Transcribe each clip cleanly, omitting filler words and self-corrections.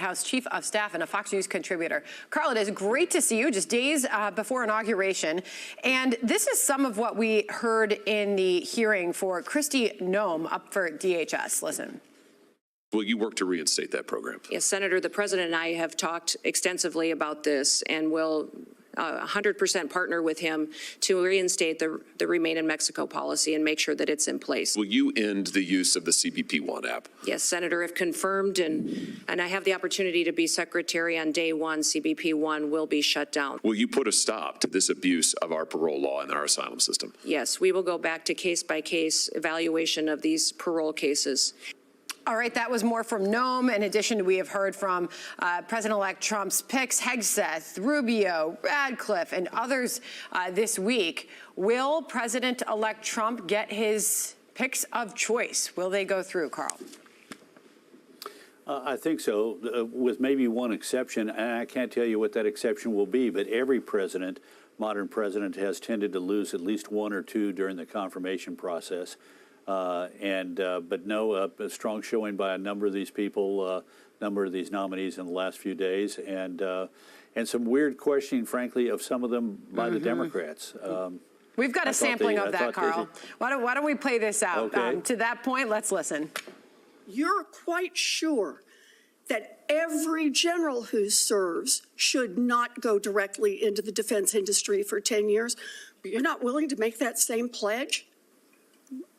House Chief of Staff and a Fox News contributor. Carl, it is great to see you just days before inauguration. And this is some of what we heard in the hearing for Cabinet Nom up for DHS. Listen. Will you work to reinstate that program? Yes, Senator, the President and I have talked extensively about this and will 100% partner with him to reinstate the Remain in Mexico policy and make sure that it's in place. Will you end the use of the CBP One app? Yes, Senator, if confirmed, and I have the opportunity to be secretary on day one, CBP One will be shut down. Will you put a stop to this abuse of our parole law and our asylum system? Yes, we will go back to case-by-case evaluation of these parole cases. All right, that was more from Nom. In addition, we have heard from President-elect Trump's picks, Hegseth, Rubio, Radcliffe, and others this week. Will President-elect Trump get his picks of choice? Will they go through, Carl? I think so, with maybe one exception, and I can't tell you what that exception will be, but every president, modern president, has tended to lose at least one or two during the confirmation process. But no, a strong showing by a number of these people, number of these nominees in the last few days, and some weird questioning, frankly, of some of them by the Democrats. We've got a sampling of that, Carl. Why don't we play this out? Okay. To that point, let's listen. You're quite sure that every general who serves should not go directly into the defense industry for 10 years, but you're not willing to make that same pledge?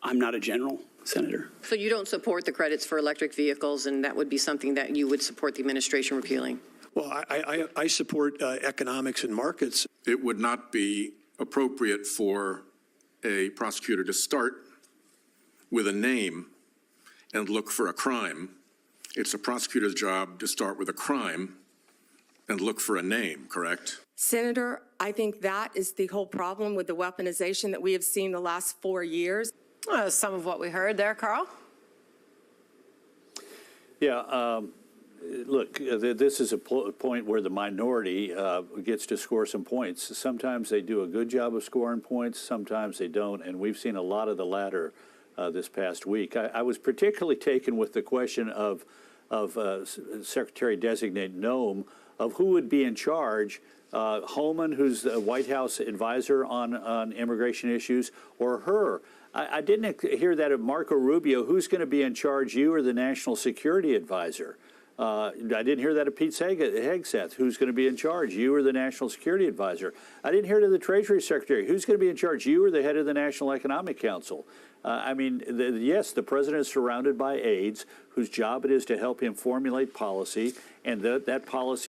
I'm not a general, Senator. So you don't support the credits for electric vehicles, and that would be something that you would support the administration repealing? Well, I support economics and markets. It would not be appropriate for a prosecutor to start with a name and look for a crime. It's a prosecutor's job to start with a crime and look for a name, correct? Senator, I think that is the whole problem with the weaponization that we have seen the last 4 years. Some of what we heard there, Carl. Yeah, look, this is a point where the minority gets to score some points. Sometimes they do a good job of scoring points, sometimes they don't, and we've seen a lot of the latter this past week. I was particularly taken with the question of Secretary-designate Nom of who would be in charge. Holman, who's the White House advisor on immigration issues, or her. I didn't hear that of Marco Rubio. Who's going to be in charge, you or the national security advisor? I didn't hear that of Pete Hegseth. Who's going to be in charge, you or the national security advisor? I didn't hear it of the Treasury Secretary. Who's going to be in charge, you or the head of the National Economic Council? I mean, yes, the president is surrounded by aides whose job it is to help him formulate policy, and that policy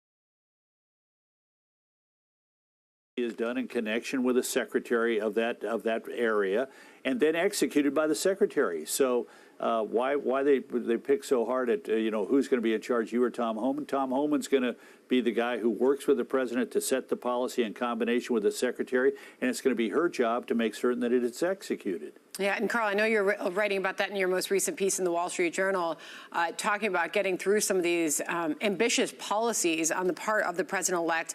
is done in connection with a secretary of that area, and then executed by the secretary. So why they pick so hard at who's going to be in charge, you or Tom Homan? Tom Homan's going to be the guy who works with the president to set the policy in combination with the secretary, and it's going to be her job to make certain that it is executed. Yeah, and Carl, I know you're writing about that in your most recent piece in the Wall Street Journal, talking about getting through some of these ambitious policies on the part of the president-elect.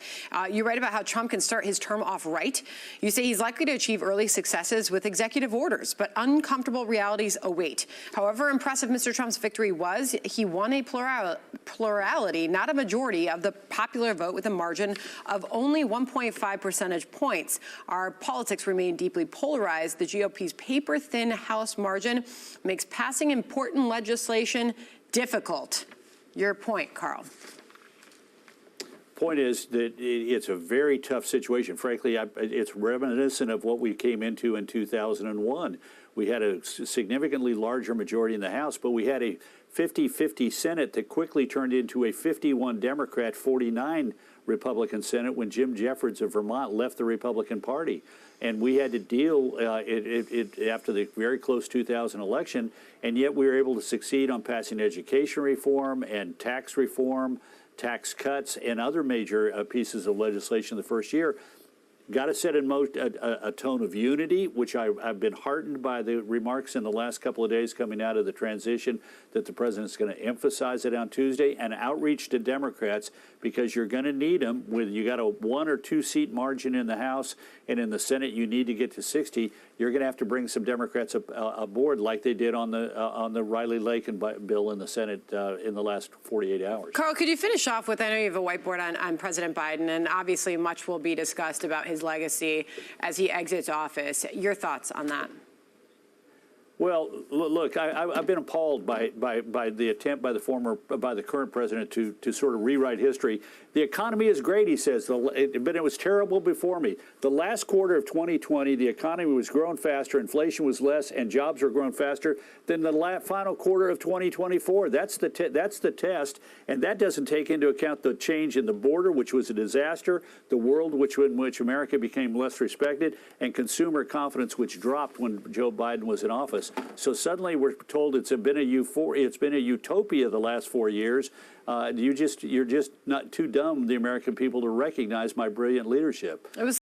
You write about how Trump can start his term off right. You say he's likely to achieve early successes with executive orders, but uncomfortable realities await. However impressive Mr. Trump's victory was, he won a plurality, not a majority, of the popular vote with a margin of only 1.5 percentage points. Our politics remain deeply polarized. The GOP's paper-thin House margin makes passing important legislation difficult. Your point, Carl. Point is that it's a very tough situation. Frankly, it's reminiscent of what we came into in 2001. We had a significantly larger majority in the House, but we had a 50-50 Senate that quickly turned into a 51 Democrat, 49 Republican Senate when Jim Jeffords of Vermont left the Republican Party. And we had to deal after the very close 2000 election, and yet we were able to succeed on passing education reform and tax reform, tax cuts, and other major pieces of legislation the first year. Got to set in motion a tone of unity, which I've been heartened by the remarks in the last couple of days coming out of the transition that the president's going to emphasize it on Tuesday, and outreach to Democrats, because you're going to need them. You got a 1 or 2 seat margin in the House, and in the Senate you need to get to 60. you're going to have to bring some Democrats aboard like they did on the Riley-Lakin bill in the Senate in the last 48 hours. Carl, could you finish off with, I know you have a whiteboard on President Biden, and obviously much will be discussed about his legacy as he exits office. Your thoughts on that? Well, look, I've been appalled by the attempt by the current president to sort of rewrite history. The economy is great, he says, but it was terrible before me. The last quarter of 2020, the economy was growing faster, inflation was less, and jobs were growing faster than the final quarter of 2024. That's the test, and that doesn't take into account the change in the border, which was a disaster, the world in which America became less respected, and consumer confidence, which dropped when Joe Biden was in office. So suddenly we're told it's been a utopia the last 4 years. You're just not too dumb, the American people, to recognize my brilliant leadership. It was